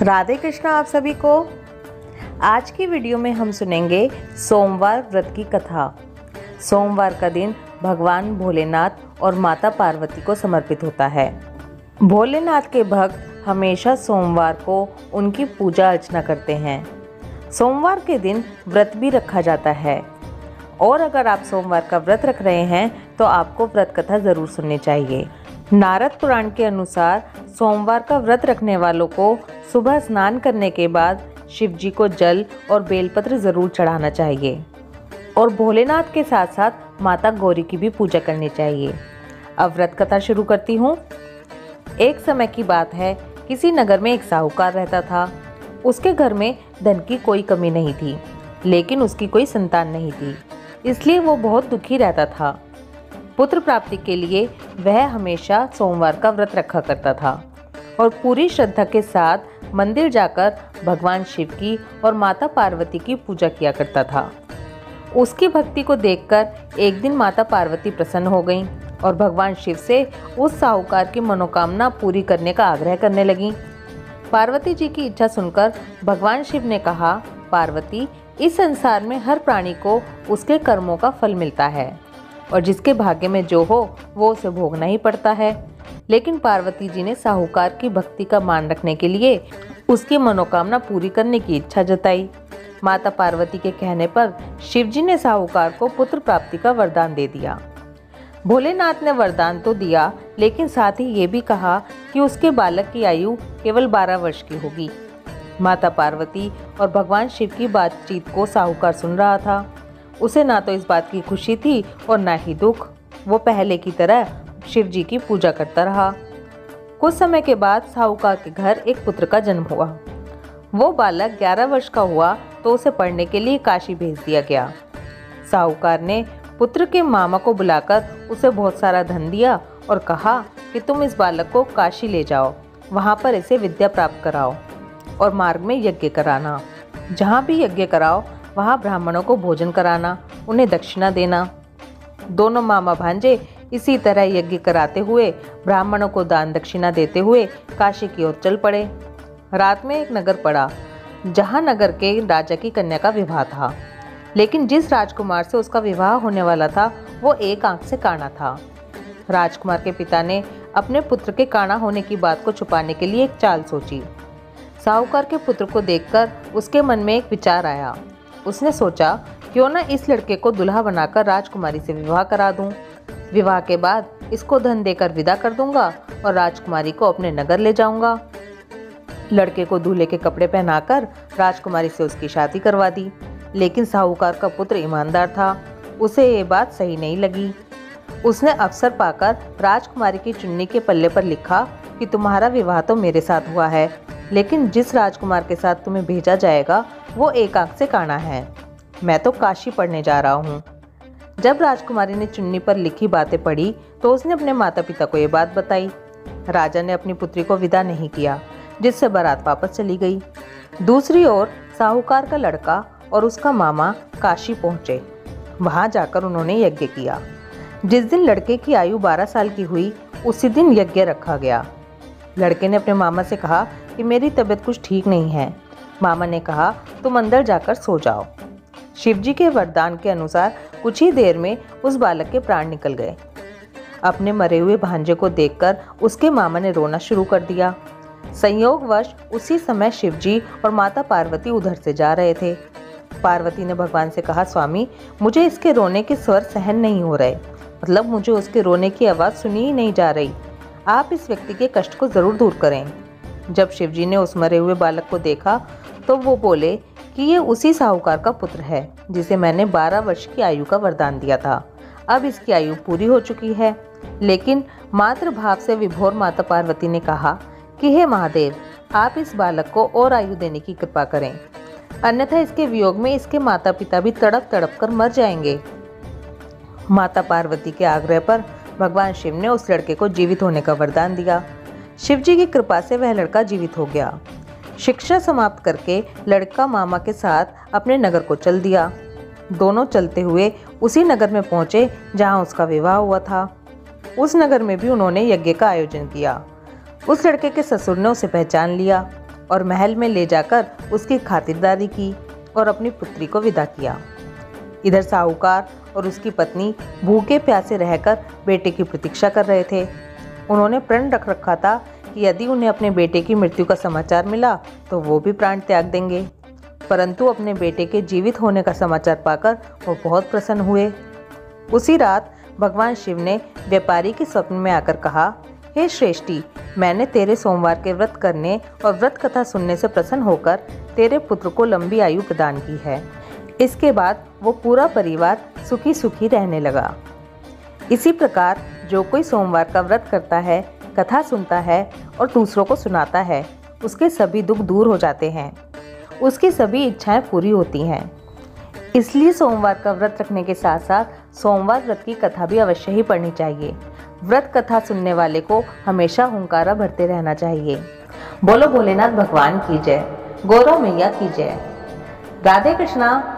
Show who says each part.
Speaker 1: राधे कृष्णा आप सभी को। आज की वीडियो में हम सुनेंगे सोमवार व्रत की कथा। सोमवार का दिन भगवान भोलेनाथ और माता पार्वती को समर्पित होता है। भोलेनाथ के भक्त हमेशा सोमवार को उनकी पूजा अर्चना करते हैं। सोमवार के दिन व्रत भी रखा जाता है और अगर आप सोमवार का व्रत रख रहे हैं तो आपको व्रत कथा ज़रूर सुननी चाहिए। नारद पुराण के अनुसार सोमवार का व्रत रखने वालों को सुबह स्नान करने के बाद शिव जी को जल और बेलपत्र ज़रूर चढ़ाना चाहिए और भोलेनाथ के साथ साथ माता गौरी की भी पूजा करनी चाहिए। अब व्रत कथा शुरू करती हूँ। एक समय की बात है, किसी नगर में एक साहूकार रहता था। उसके घर में धन की कोई कमी नहीं थी, लेकिन उसकी कोई संतान नहीं थी, इसलिए वो बहुत दुखी रहता था। पुत्र प्राप्ति के लिए वह हमेशा सोमवार का व्रत रखा करता था और पूरी श्रद्धा के साथ मंदिर जाकर भगवान शिव की और माता पार्वती की पूजा किया करता था। उसकी भक्ति को देखकर एक दिन माता पार्वती प्रसन्न हो गईं और भगवान शिव से उस साहूकार की मनोकामना पूरी करने का आग्रह करने लगीं। पार्वती जी की इच्छा सुनकर भगवान शिव ने कहा, पार्वती, इस संसार में हर प्राणी को उसके कर्मों का फल मिलता है और जिसके भाग्य में जो हो वो उसे भोगना ही पड़ता है। लेकिन पार्वती जी ने साहूकार की भक्ति का मान रखने के लिए उसकी मनोकामना पूरी करने की इच्छा जताई। माता पार्वती के कहने पर शिव जी ने साहूकार को पुत्र प्राप्ति का वरदान दे दिया। भोलेनाथ ने वरदान तो दिया, लेकिन साथ ही ये भी कहा कि उसके बालक की आयु केवल 12 वर्ष की होगी। माता पार्वती और भगवान शिव की बातचीत को साहूकार सुन रहा था। उसे ना तो इस बात की खुशी थी और ना ही दुख। वो पहले की तरह शिव जी की पूजा करता रहा। कुछ समय के बाद साहूकार के घर एक पुत्र का जन्म हुआ। वो बालक 11 वर्ष का हुआ तो उसे पढ़ने के लिए काशी भेज दिया गया। साहूकार ने पुत्र के मामा को बुलाकर उसे बहुत सारा धन दिया और कहा कि तुम इस बालक को काशी ले जाओ, वहाँ पर इसे विद्या प्राप्त कराओ और मार्ग में यज्ञ कराना। जहाँ भी यज्ञ कराओ वहाँ ब्राह्मणों को भोजन कराना, उन्हें दक्षिणा देना। दोनों मामा भांजे इसी तरह यज्ञ कराते हुए, ब्राह्मणों को दान दक्षिणा देते हुए काशी की ओर चल पड़े। रात में एक नगर पड़ा जहाँ नगर के राजा की कन्या का विवाह था, लेकिन जिस राजकुमार से उसका विवाह होने वाला था वो एक आंख से काना था। राजकुमार के पिता ने अपने पुत्र के काना होने की बात को छुपाने के लिए एक चाल सोची। साहूकार के पुत्र को देखकर उसके मन में एक विचार आया। उसने सोचा, क्यों न इस लड़के को दुल्हा बनाकर राजकुमारी से विवाह करा दूं। विवाह के बाद इसको धन देकर विदा कर दूंगा और राजकुमारी को अपने नगर ले जाऊंगा। लड़के को दूल्हे के कपड़े पहनाकर राजकुमारी से उसकी शादी करवा दी। लेकिन साहूकार का पुत्र ईमानदार था, उसे ये बात सही नहीं लगी। उसने अवसर पाकर राजकुमारी की चुन्नी के पल्ले पर लिखा कि तुम्हारा विवाह तो मेरे साथ हुआ है, लेकिन जिस राजकुमार के साथ तुम्हें भेजा जाएगा वो एक आंख से काना है। मैं तो काशी पढ़ने जा रहा हूँ। जब राजकुमारी ने चुन्नी पर लिखी बातें पढ़ी तो उसने अपने माता पिता को ये बात बताई। राजा ने अपनी पुत्री को विदा नहीं किया, जिससे बारात वापस चली गई। दूसरी ओर साहूकार का लड़का और उसका मामा काशी पहुँचे। वहाँ जाकर उन्होंने यज्ञ किया। जिस दिन लड़के की आयु 12 साल की हुई उसी दिन यज्ञ रखा गया। लड़के ने अपने मामा से कहा कि मेरी तबीयत कुछ ठीक नहीं है। मामा ने कहा, तुम अंदर जाकर सो जाओ। शिवजी के वरदान के अनुसार कुछ ही देर में उस बालक के प्राण निकल गए। अपने मरे हुए भांजे को देखकर उसके मामा ने रोना शुरू कर दिया। संयोगवश उसी समय शिवजी और माता पार्वती उधर से जा रहे थे। पार्वती ने भगवान से कहा, स्वामी, मुझे इसके रोने के स्वर सहन नहीं हो रहे, मतलब मुझे उसके रोने की आवाज़ सुनी ही नहीं जा रही। आप इस व्यक्ति के कष्ट को ज़रूर दूर करें। जब शिवजी ने उस मरे हुए बालक को देखा तो वो बोले कि ये उसी साहूकार का पुत्र है जिसे मैंने 12 वर्ष की आयु का वरदान दिया था। अब इसकी आयु पूरी हो चुकी है। लेकिन मातृभाव से विभोर माता पार्वती ने कहा कि हे महादेव, आप इस बालक को और आयु देने की कृपा करें, अन्यथा इसके वियोग में इसके माता पिता भी तड़प तड़प कर मर जाएंगे। माता पार्वती के आग्रह पर भगवान शिव ने उस लड़के को जीवित होने का वरदान दिया। शिव जी की कृपा से वह लड़का जीवित हो गया। शिक्षा समाप्त करके लड़का मामा के साथ अपने नगर को चल दिया। दोनों चलते हुए उसी नगर में पहुंचे जहां उसका विवाह हुआ था। उस नगर में भी उन्होंने यज्ञ का आयोजन किया। उस लड़के के ससुर ने उसे पहचान लिया। और महल में ले जाकर उसकी खातिरदारी की और अपनी पुत्री को विदा किया। इधर साहूकार और उसकी पत्नी भूखे प्यासे रहकर बेटे की प्रतीक्षा कर रहे थे। उन्होंने प्रण रख रखा था कि यदि उन्हें अपने बेटे की मृत्यु का समाचार मिला तो वो भी प्राण त्याग देंगे, परंतु अपने बेटे के जीवित होने का समाचार पाकर वो बहुत प्रसन्न हुए। उसी रात भगवान शिव ने व्यापारी के स्वप्न में आकर कहा, हे श्रेष्ठी, मैंने तेरे सोमवार के व्रत करने और व्रत कथा सुनने से प्रसन्न होकर तेरे पुत्र को लंबी आयु प्रदान की है। इसके बाद वो पूरा परिवार सुखी सुखी रहने लगा। इसी प्रकार जो कोई सोमवार का व्रत करता है, कथा सुनता है और दूसरों को सुनाता है, उसके सभी दुख दूर हो जाते हैं, उसकी सभी इच्छाएं पूरी होती हैं। इसलिए सोमवार का व्रत रखने के साथ साथ सोमवार व्रत की कथा भी अवश्य ही पढ़नी चाहिए। व्रत कथा सुनने वाले को हमेशा हुंकारा भरते रहना चाहिए। बोलो भोलेनाथ भगवान की जय, गौरा मैया की जय। राधे कृष्णा।